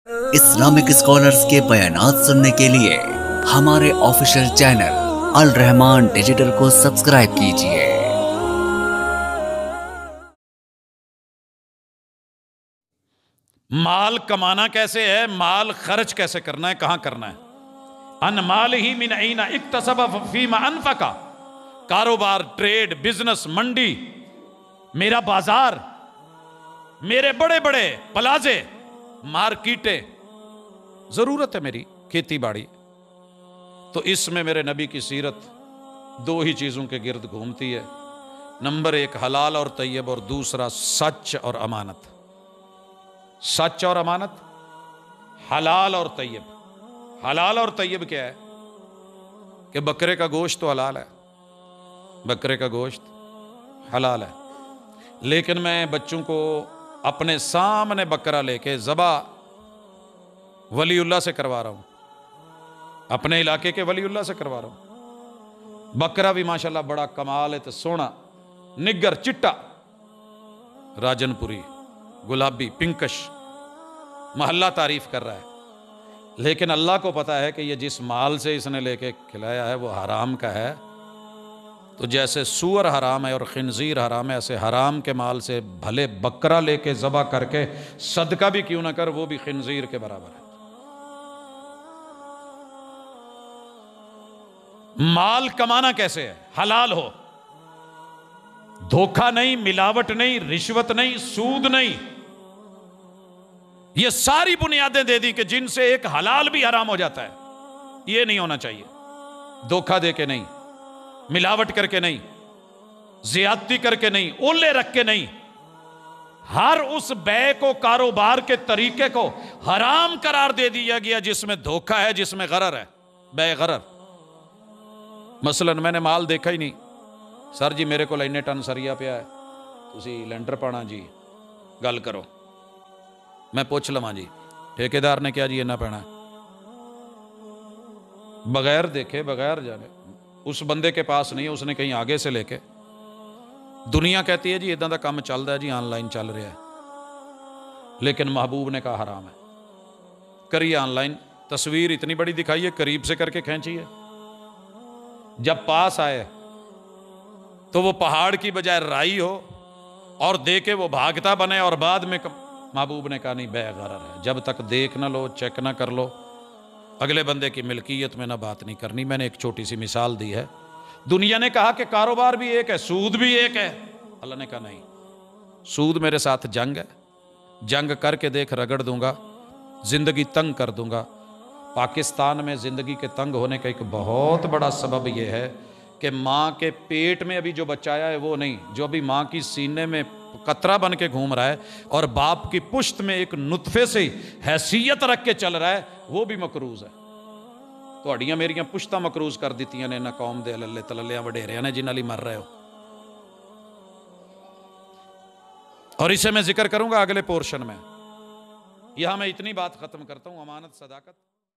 Islamic scholars के बयानात सुनने के लिए हमारे ऑफिशियल चैनल अल रहमान डिजिटल को सब्सक्राइब कीजिए। माल कमाना कैसे है, माल खर्च कैसे करना है, कहां करना है। अन माल ही मिन ऐना इक्तसब फीमा अनफका। कारोबार, ट्रेड, बिजनेस, मंडी, मेरा बाजार, मेरे बड़े बड़े प्लाजे, मार्केटें, जरूरत है मेरी खेती बाड़ी। तो इसमें मेरे नबी की सीरत दो ही चीजों के गिर्द घूमती है। नंबर एक हलाल और तैयब, और दूसरा सच और अमानत। सच और अमानत, हलाल और तैयब। हलाल और तैयब क्या है कि बकरे का गोश्त तो हलाल है, बकरे का गोश्त हलाल है, लेकिन मैं बच्चों को अपने सामने बकरा लेके ज़बा वलीउल्लाह से करवा रहा हूं, अपने इलाके के वलीउल्लाह से करवा रहा हूं। बकरा भी माशाल्लाह बड़ा कमाल है, तो सोना, निग्गर, चिट्टा, राजनपुरी, गुलाबी, पिंकश, महल्ला तारीफ कर रहा है। लेकिन अल्लाह को पता है कि ये जिस माल से इसने लेके खिलाया है वो हराम का है। तो जैसे सूअर हराम है और खिंजीर हराम है, ऐसे हराम के माल से भले बकरा लेके ज़बा करके सदका भी क्यों ना कर, वो भी खिंजीर के बराबर है। माल कमाना कैसे है, हलाल हो, धोखा नहीं, मिलावट नहीं, रिश्वत नहीं, सूद नहीं। ये सारी बुनियादें दे दी कि जिनसे एक हलाल भी हराम हो जाता है। ये नहीं होना चाहिए। धोखा दे के नहीं, मिलावट करके नहीं, ज्यादती करके नहीं, ओले रख के नहीं। हर उस बै को, कारोबार के तरीके को हराम करार दे दिया गया जिसमें धोखा है, जिसमें गरर है, बै गरर। मसलन मैंने माल देखा ही नहीं, सर जी मेरे को इन्ने टन सरिया पिया है, तुसी लेंटर पाना जी, गल करो। मैं पूछ लवां जी ठेकेदार ने क्या जी इन्ना पैना है, बगैर देखे, बगैर जाने, उस बंदे के पास नहीं है, उसने कहीं आगे से लेके। दुनिया कहती है जी इदां दा काम चलदा है जी, ऑनलाइन चल रहा है, लेकिन महबूब ने कहा हराम है। करिए ऑनलाइन, तस्वीर इतनी बड़ी दिखाइए, करीब से करके खींचिए, जब पास आए तो वो पहाड़ की बजाय राई हो और देके वो भागता बने, और बाद में महबूब ने कहा नहीं, बेगरर है। जब तक देख ना लो, चेक ना कर लो, अगले बंदे की मिल्कियत में ना बात नहीं करनी। मैंने एक छोटी सी मिसाल दी है। दुनिया ने कहा कि कारोबार भी एक है, सूद भी एक है। अल्लाह ने कहा नहीं, सूद मेरे साथ जंग है, जंग करके देख, रगड़ दूंगा, जिंदगी तंग कर दूंगा। पाकिस्तान में जिंदगी के तंग होने का एक बहुत बड़ा सबब यह है कि माँ के पेट में अभी जो बच्चाया है वो नहीं, जो अभी माँ की सीने में कतरा बन के घूम रहा है और बाप की पुश्त में एक नुतफे से हैसियत रख के चल रहा है, वो भी मकरूज है। तुहाड़ियां मेरियां पुश्ता मकरूज कर दित्तियां ने इन्हां कौम दे लल्ले तलल्लियां वडेरियां ने जिन्हां लई मर रहे हो। और इसे मैं जिक्र करूंगा अगले पोर्शन में। यहां मैं इतनी बात खत्म करता हूं। अमानत, सदाकत।